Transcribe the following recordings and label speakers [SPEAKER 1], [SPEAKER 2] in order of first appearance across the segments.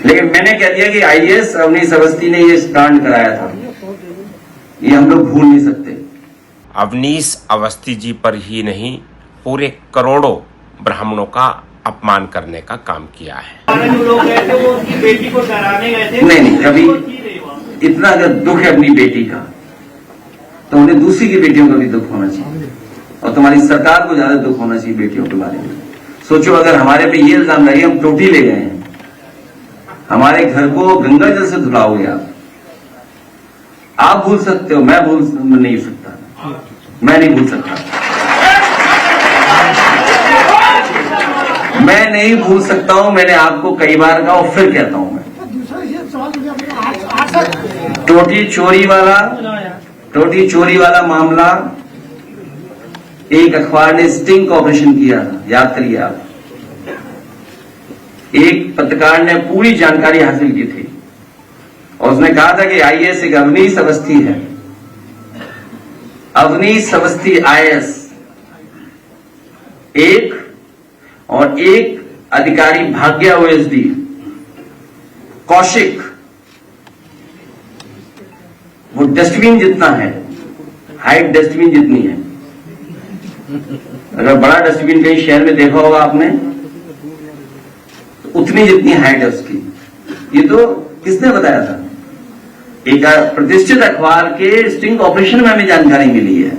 [SPEAKER 1] लेकिन मैंने कह दिया कि आईएएस अवनीश अवस्थी ने ये कांड कराया था, ये हम लोग भूल नहीं सकते।
[SPEAKER 2] अवनीश अवस्थी जी पर ही नहीं, पूरे करोड़ों ब्राह्मणों का अपमान करने का काम किया है।
[SPEAKER 3] लोग गए थे, वो उनकी बेटी को डराने गए थे।
[SPEAKER 1] नहीं, कभी इतना अगर दुख है अपनी बेटी का, तो उन्हें दूसरी की बेटियों का भी दुख होना चाहिए, और तुम्हारी सरकार को ज्यादा दुख होना चाहिए बेटियों के बारे में। सोचो, अगर हमारे पे ये इल्जाम लगे हम टोटी ले गए हैं, हमारे घर को गंगा जल से धुलाओगे आप भूल सकते हो, मैं भूल नहीं सकता, मैं नहीं भूल सकता, मैं नहीं भूल सकता हूं। मैंने आपको कई बार कहा और फिर कहता हूं, मैं टोटी चोरी वाला मामला, एक अखबार ने स्टिंग ऑपरेशन किया था, याद करिए आप। एक पत्रकार ने पूरी जानकारी हासिल की थी और उसने कहा था कि आईएएस एक अवनीश अवस्थी है, अवनीश अवस्थी आईएएस एक, और एक अधिकारी भाग्या ओएसडी कौशिक, वो डस्टबिन जितना है, हाइट डस्टबिन जितनी है। अगर बड़ा डस्टबिन कहीं शहर में देखा होगा आपने, तो उतनी जितनी हाइट है उसकी। ये तो किसने बताया था? एक प्रतिष्ठित अखबार के स्टिंग ऑपरेशन में हमें जानकारी मिली है।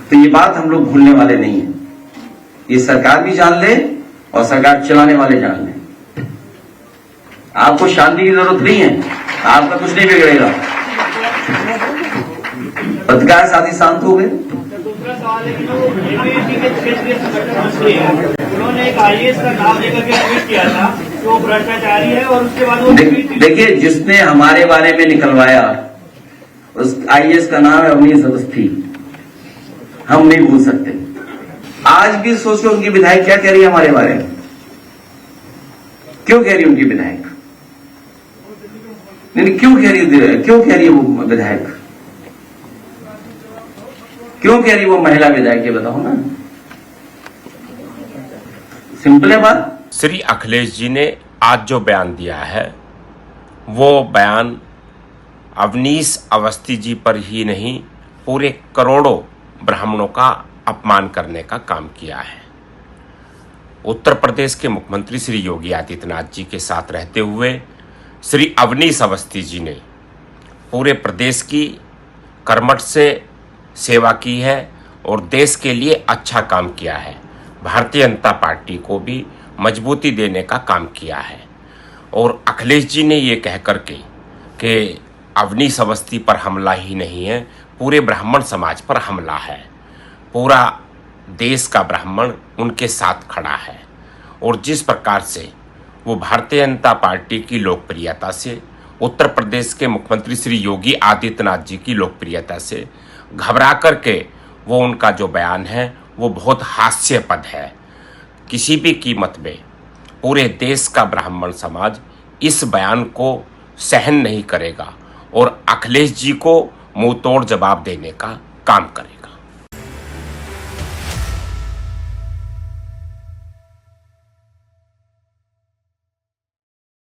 [SPEAKER 1] तो ये बात हम लोग भूलने वाले नहीं है, ये सरकार भी जान ले और सरकार चलाने वाले जान ले। आपको शांति की जरूरत नहीं है, आपका कुछ नहीं बिगड़ेगा। पत्रकार साथी शांत हो गए।
[SPEAKER 3] दूसरा सवाल है कि जो एबीवीपी के क्षेत्रीय संगठन मंत्री हैं, उन्होंने एक आईएएस का नाम लेकर के ट्वीट किया था कि वो भ्रष्टाचारी है, और उसके बाद वो
[SPEAKER 1] देखिए, जिसने हमारे बारे में निकलवाया उस आईएएस का नाम है अवनीश अवस्थी, हम नहीं भूल सकते। आज भी सोचो उनकी विधायक क्या कह रही है हमारे बारे में, क्यों कह रही है उनकी विधायक, नहीं क्यों कह रही है वो विधायक, क्यों कह रही वो महिला विधायक, ये बताओ ना, सिंपल है बात।
[SPEAKER 2] श्री अखिलेश जी ने आज जो बयान दिया है, वो बयान अवनीश अवस्थी जी पर ही नहीं, पूरे करोड़ों ब्राह्मणों का अपमान करने का काम किया है। उत्तर प्रदेश के मुख्यमंत्री श्री योगी आदित्यनाथ जी के साथ रहते हुए श्री अवनीश अवस्थी जी ने पूरे प्रदेश की कर्मठ से सेवा की है और देश के लिए अच्छा काम किया है। भारतीय जनता पार्टी को भी मजबूती देने का काम किया है। और अखिलेश जी ने ये कह करके कि अवनीश अवस्थी पर हमला ही नहीं है, पूरे ब्राह्मण समाज पर हमला है, पूरा देश का ब्राह्मण उनके साथ खड़ा है। और जिस प्रकार से वो भारतीय जनता पार्टी की लोकप्रियता से, उत्तर प्रदेश के मुख्यमंत्री श्री योगी आदित्यनाथ जी की लोकप्रियता से घबरा करके वो उनका जो बयान है वो बहुत हास्यास्पद है। किसी भी कीमत में पूरे देश का ब्राह्मण समाज इस बयान को सहन नहीं करेगा और अखिलेश जी को मुंह तोड़ जवाब देने का काम करेगा।